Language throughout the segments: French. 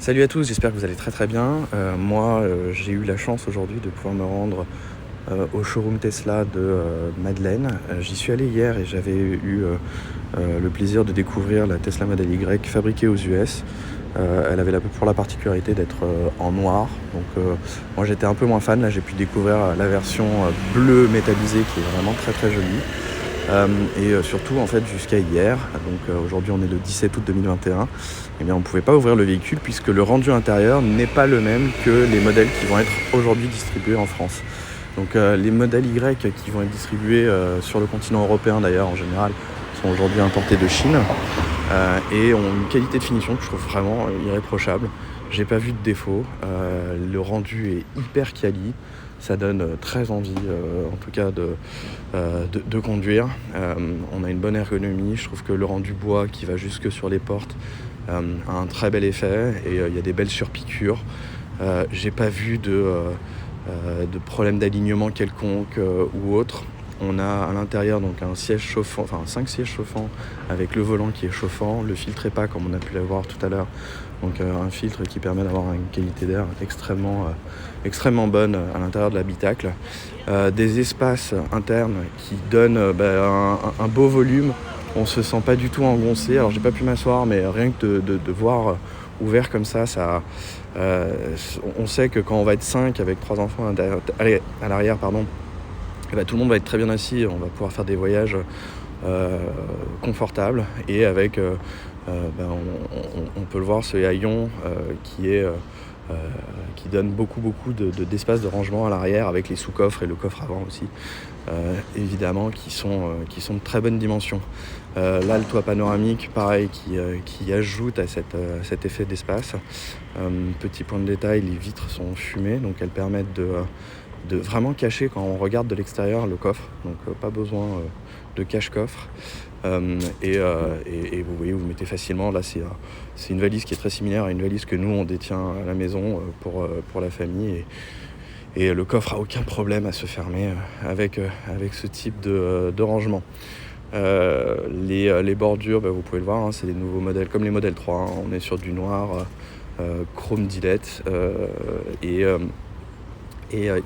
Salut à tous, j'espère que vous allez très très bien. Moi, j'ai eu la chance aujourd'hui de pouvoir me rendre au showroom Tesla de Madeleine. J'y suis allé hier et j'avais eu le plaisir de découvrir la Tesla Model Y fabriquée aux US. Elle avait pour la particularité d'être en noir. Donc moi j'étais un peu moins fan. Là j'ai pu découvrir la version bleue métallisée qui est vraiment très très jolie. Surtout en fait jusqu'à hier, donc aujourd'hui on est le 17 août 2021, eh bien on ne pouvait pas ouvrir le véhicule puisque le rendu intérieur n'est pas le même que les modèles qui vont être aujourd'hui distribués en France. Donc les modèles Y qui vont être distribués sur le continent européen d'ailleurs en général sont aujourd'hui importés de Chine et ont une qualité de finition que je trouve vraiment irréprochable. J'ai pas vu de défaut, le rendu est hyper quali, ça donne très envie en tout cas de conduire. On a une bonne ergonomie, je trouve que le rendu bois qui va jusque sur les portes a un très bel effet et il y a des belles surpiqûres. J'ai pas vu de problème d'alignement quelconque ou autre. On a à l'intérieur donc un siège chauffant, enfin 5 sièges chauffants avec le volant qui est chauffant, le filtre EPA comme on a pu l'avoir tout à l'heure, donc un filtre qui permet d'avoir une qualité d'air extrêmement bonne à l'intérieur de l'habitacle. Des espaces internes qui donnent un beau volume, on se sent pas du tout engoncé. Alors j'ai pas pu m'asseoir, mais rien que de voir ouvert comme ça, on sait que quand on va être 5 avec 3 enfants à l'arrière, tout le monde va être très bien assis, on va pouvoir faire des voyages confortables et avec, on peut le voir, ce haillon qui donne beaucoup d'espace de rangement à l'arrière avec les sous-coffres et le coffre avant aussi, évidemment, qui sont de très bonnes dimensions. Là, le toit panoramique, pareil, qui ajoute à cet effet d'espace. Petit point de détail, les vitres sont fumées, donc elles permettent de vraiment cacher quand on regarde de l'extérieur le coffre, donc pas besoin de cache-coffre. Et vous voyez, vous mettez facilement, là c'est une valise qui est très similaire à une valise que nous on détient à la maison pour la famille, et le coffre a aucun problème à se fermer avec ce type de rangement. Les bordures, vous pouvez le voir, c'est des nouveaux modèles comme les modèles 3, on est sur du noir chrome dilette,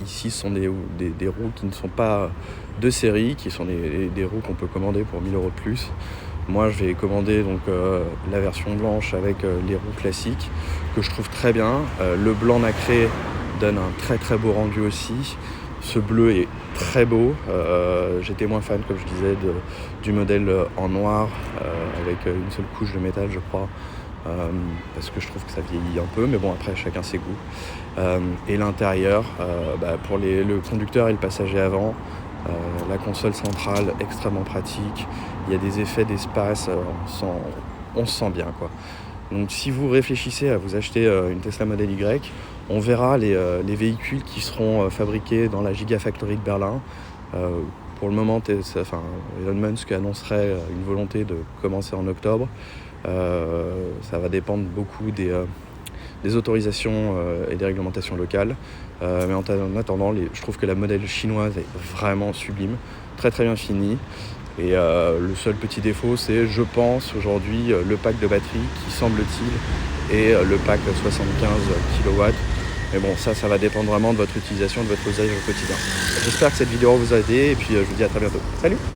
ici ce sont des roues qui ne sont pas de série, qui sont des roues qu'on peut commander pour 1000 € de plus. Moi je vais commander donc la version blanche avec les roues classiques que je trouve très bien. Le blanc nacré donne un très très beau rendu aussi. Ce bleu est très beau. J'étais moins fan, comme je disais, du modèle en noir avec une seule couche de métal, je crois. Parce que je trouve que ça vieillit un peu, mais bon, après chacun ses goûts. Et l'intérieur, pour le conducteur et le passager avant, la console centrale extrêmement pratique, il y a des effets d'espace, on se sent bien quoi. Donc si vous réfléchissez à vous acheter une Tesla Model Y, on verra les véhicules qui seront fabriqués dans la Gigafactory de Berlin. Pour le moment, Elon Musk annoncerait une volonté de commencer en octobre. Ça va dépendre beaucoup des autorisations et des réglementations locales. Mais en attendant, je trouve que la modèle chinoise est vraiment sublime, très très bien finie. Et le seul petit défaut, c'est, je pense, aujourd'hui, le pack de batterie qui, semble-t-il, est le pack 75 kW. Mais bon, ça va dépendre vraiment de votre utilisation, de votre usage au quotidien. J'espère que cette vidéo vous a aidé et puis je vous dis à très bientôt. Salut!